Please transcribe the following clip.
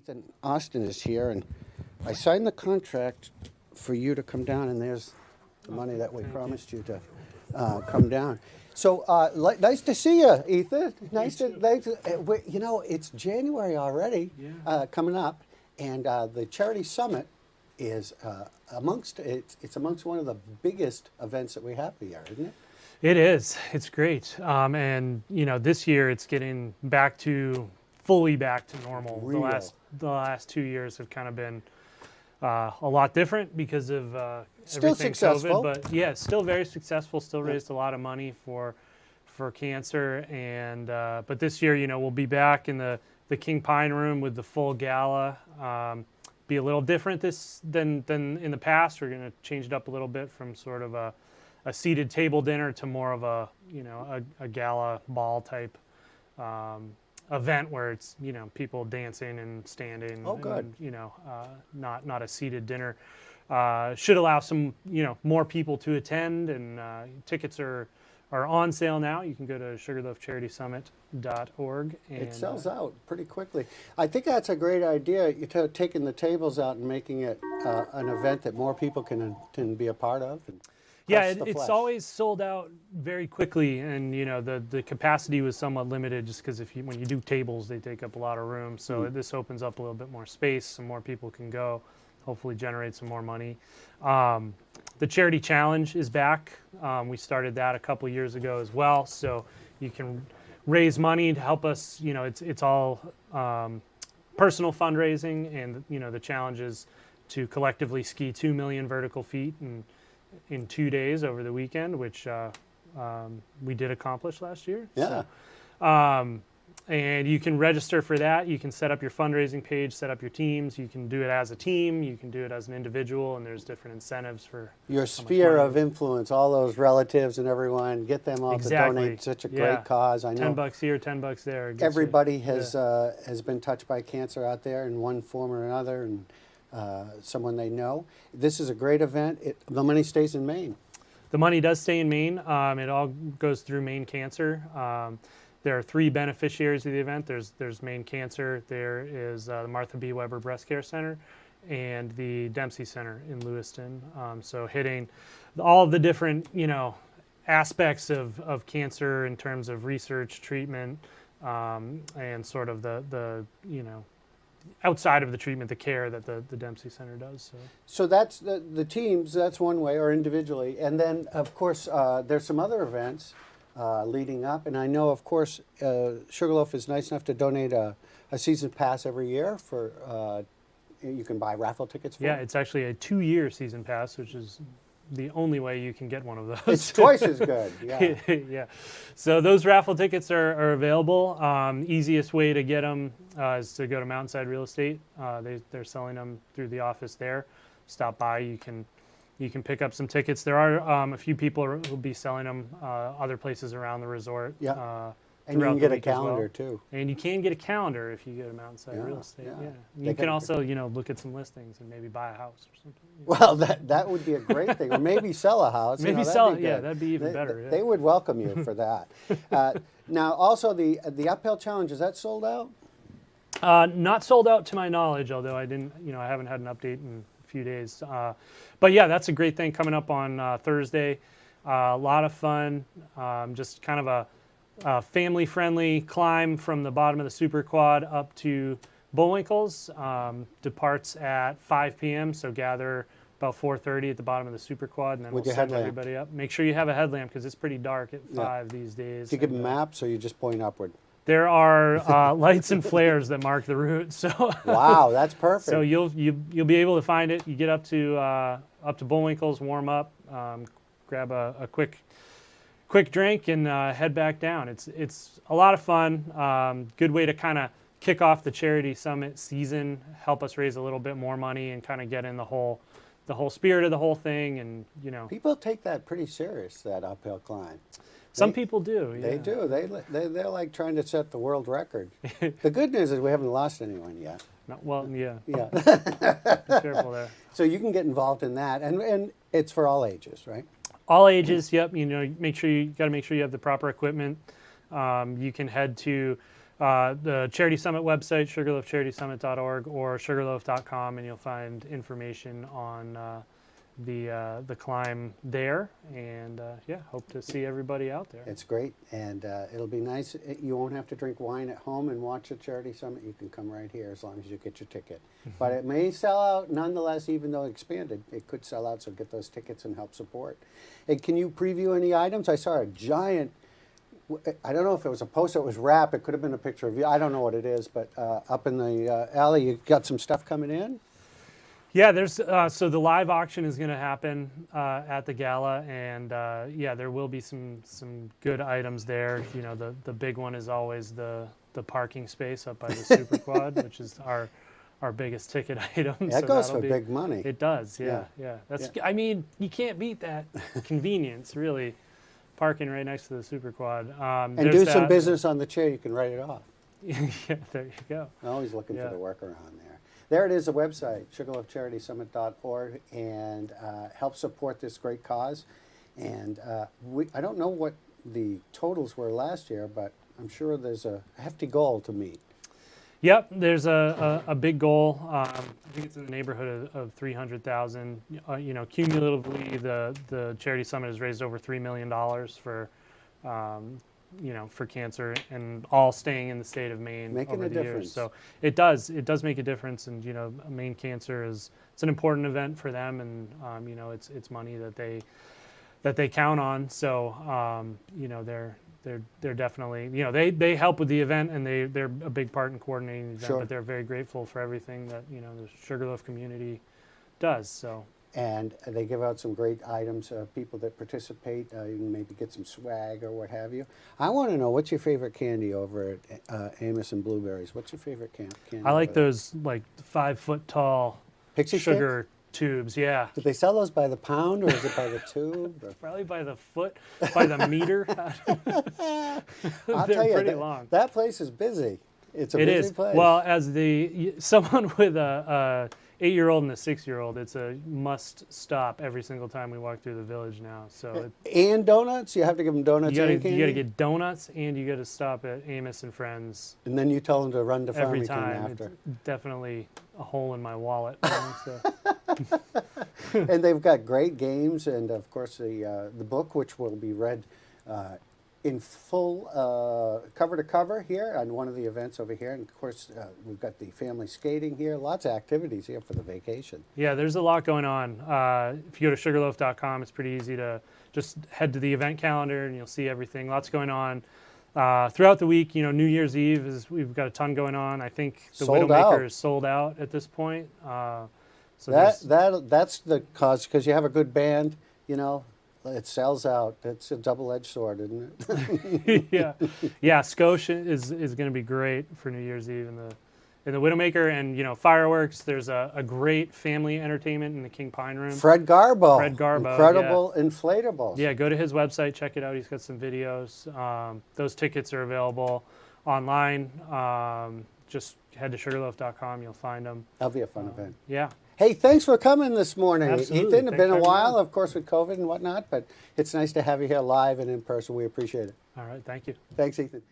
Ethan Austin is here, and I signed the contract for you to come down, and there's the money that we promised you to come down. So nice to see you, Ethan. Nice to, you know, it's January already, coming up, and the Charity Summit is amongst one of the biggest events that we have a year, isn't it? It is. It's great. And you know, this year it's getting fully back to normal. Real. The last 2 years have kind of been a lot different because of Still everything successful. COVID, but yeah, still very successful. Still raised a lot of money for cancer, and but this year, you know, we'll be back in the King Pine Room with the full gala. Be a little different than in the past. We're going to change it up a little bit from sort of a seated table dinner to more of a gala ball type event where it's, you know, people dancing and standing. Oh, good. And, you know, not a seated dinner. Should allow some, you know, more people to attend, and tickets are on sale now. You can go to sugarloafcharitysummit.org. And, It sells out pretty quickly. I think that's a great idea, taking the tables out and making it an event that more people can be a part of. And yeah, press the it's flesh. always sold out very quickly, and you know the capacity was somewhat limited just because when you do tables, they take up a lot of room. So this opens up a little bit more space, some more people can go, hopefully generate some more money. The Charity Challenge is back. We started that a couple years ago as well, so you can raise money to help us. You know, it's all personal fundraising, and you know the challenge is to collectively ski 2 million vertical feet in 2 days over the weekend, which we did accomplish last year. Yeah. So, and you can register for that. You can set up your fundraising page, set up your teams. You can do it as a team. You can do it as an individual, and there's different incentives for Your how much sphere money. of influence, all those relatives and everyone, get them all Exactly. to donate to such a Yeah. great cause. I know $10 here, $10 there. It gets you- everybody has been touched by cancer out there in one form or another, and someone they know. This is a great event. The money stays in Maine. The money does stay in Maine. It all goes through Maine Cancer. There are 3 beneficiaries of the event. There's Maine Cancer. There is the Martha B. Weber Breast Care Center, and the Dempsey Center in Lewiston. So hitting all of the different, you know, aspects of cancer in terms of research, treatment, and sort of the you know, outside of the treatment, the care that the Dempsey Center does. So that's the teams, that's one way, or individually. And then, of course, there's some other events leading up. And I know, of course, Sugarloaf is nice enough to donate a season pass every year for, you can buy raffle tickets for. Yeah, it's actually a 2-year season pass, which is the only way you can get one of those. It's twice as good, yeah. Yeah. So those raffle tickets are available. Easiest way to get them is to go to Mountainside Real Estate. They're selling them through the office there. Stop by. You can pick up some tickets. There are a few people who'll be selling them other places around the resort. Yeah. And you throughout can the get a week as well. calendar too. And you can get a calendar if you go to Mountainside Real Estate. yeah. Yeah. They You can got- also, you know, look at some listings and maybe buy a house or something. Well, that would be a great thing. Or maybe sell a house. Maybe that'd sell be it. Yeah, good. that'd be even better. Yeah. They would welcome you for that. Now, also the Uphill Challenge, is that sold out? Not sold out to my knowledge, although I haven't had an update in a few days. But yeah, that's a great thing coming up on Thursday. A lot of fun. Just kind of a family-friendly climb from the bottom of the Super Quad up to Bullwinkles. Departs at 5 p.m. So gather about 4:30 at the bottom of the Super Quad, and then With we'll your send headlamp. everybody up. Make sure you have a headlamp because it's pretty dark at 5 these days. Do you give And, maps or you just point upward? there are lights and flares that mark the route. So Wow, that's perfect. so you'll be able to find it. You get up to Bullwinkles, warm up, grab a quick drink, and head back down. It's a lot of fun. Good way to kind of kick off the Charity Summit season. Help us raise a little bit more money and kind of get in the whole spirit of the whole thing. And you know, People take that pretty serious, that uphill climb. some people do. They yeah. do. They're like trying to set the world record. The good news is we haven't lost anyone yet. No, well, yeah. Yeah. Be careful there. So you can get involved in that, and it's for all ages, right? All ages, yep. You know, got to make sure you have the proper equipment. You can head to The Charity Summit website, sugarloafcharitysummit.org or sugarloaf.com, and you'll find information on the climb there. And yeah, hope to see everybody out there. It's great, and it'll be nice. You won't have to drink wine at home and watch a charity summit. You can come right here as long as you get your ticket. But it may sell out nonetheless, even though expanded. It could sell out, so get those tickets and help support. And can you preview any items? I saw a giant, I don't know if it was a poster, it was wrap. It could have been a picture of you. I don't know what it is, but up in the alley, you got some stuff coming in? Yeah, there's so the live auction is going to happen at the gala, and yeah, there will be some good items there. You know, the big one is always the parking space up by the Super Quad, which is our biggest ticket item. That so goes for be, big money. It does, yeah. That's I mean, you can't beat that convenience, really. Parking right next to the Super Quad. And do some business on the chair, you can write it off. Yeah, there you go. Always looking Yeah. for the workaround there. There it is, the website, sugarloafcharitysummit.org, and help support this great cause. And I don't know what the totals were last year, but I'm sure there's a hefty goal to meet. Yep, there's a big goal. I think it's in the neighborhood of 300,000. You know, cumulatively, the Charity Summit has raised over $3 million for, you know, for cancer, and all staying in the state of Maine Making over a the difference. years. So it does make a difference. And you know, Maine Cancer it's an important event for them, and you know, it's money that they count on. So you know, they're definitely, you know, they help with the event, and they're a big part in coordinating the event. Sure. But they're very grateful for everything that, you know, the Sugarloaf community does. So. And they give out some great items. People that participate, you can maybe get some swag or what have you. I want to know, what's your favorite candy over at Amos and Blueberries? What's your favorite candy? I like over there? those like 5 foot tall Pixie sugar tubes. Yeah. Do they sell those by the pound, or is it by the tube? Or? Probably by the foot, by the meter. I'll They're tell you, pretty long. that place is busy. It's a It busy is. place. Well, as someone with a 8-year-old and a 6-year-old, it's a must stop every single time we walk through the village now. So And donuts? You have to give them donuts you and candy? got to get donuts, and you got to stop at Amos and Friends And then you tell them to run to every Farmington time. after. It's definitely a hole in my wallet. So. And they've got great games, and of course the book, which will be read in full cover to cover here on one of the events over here. And of course we've got the family skating here. Lots of activities here for the vacation. Yeah, there's a lot going on. If you go to sugarloaf.com, it's pretty easy to just head to the event calendar, and you'll see everything. Lots going on. Throughout the week, you know, New Year's Eve we've got a ton going on. I think the Sold Widowmaker out. is sold out at this point. So That's the cause, because you have a good band, you know, it sells out. It's a double-edged sword, isn't it? yeah, Scotia is going to be great for New Year's Eve in the Widowmaker, and you know, fireworks. There's a great family entertainment in the King Pine Room. Fred Garbo. Fred Garbo, Incredible inflatables. Yeah, go to his website, check it out. He's got some videos. Those tickets are available online. Just head to sugarloaf.com. You'll find them. That'll be a fun event. Yeah. Hey, thanks for coming this morning, Absolutely. Ethan. It's Thanks been for a having while, me. of course, with COVID and whatnot, but it's nice to have you here live and in person. We appreciate it. All right. Thank you. Thanks, Ethan.